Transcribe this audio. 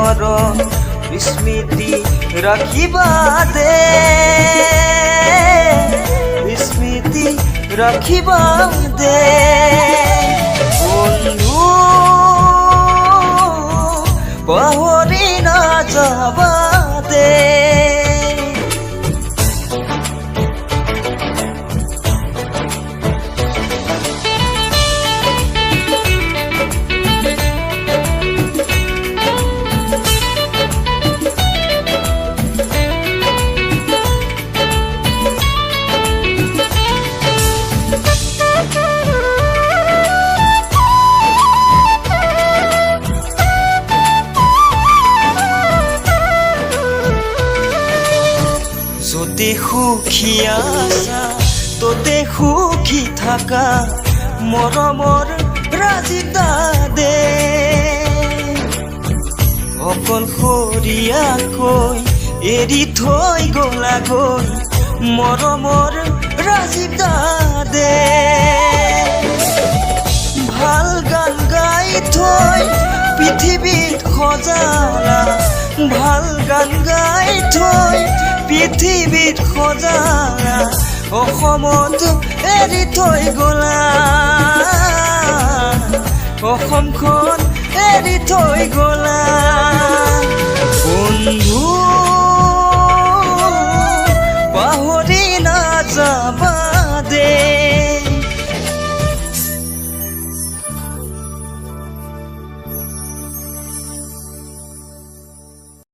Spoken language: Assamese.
মৰম স্মৃতি ৰাখিবা দে স্মৃতি ৰাখিবা দে বন্ধু পাহৰি নাযাবা দে য'তে সুখী আছা ত'তে সুখী থাকা মৰমৰ ৰাজিতা দে অকলশৰীয়াকৈ এৰি থৈ গ'লাগৈ মৰমৰ ৰাজিতা দে ভাল গান গাই থৈ পৃথিৱীত সজালা ভাল গান গাই থৈ পৃথিৱীত সজালা অসমত এৰি থৈ গ'লা অসমখন এৰি থৈ গ'লা বন্ধু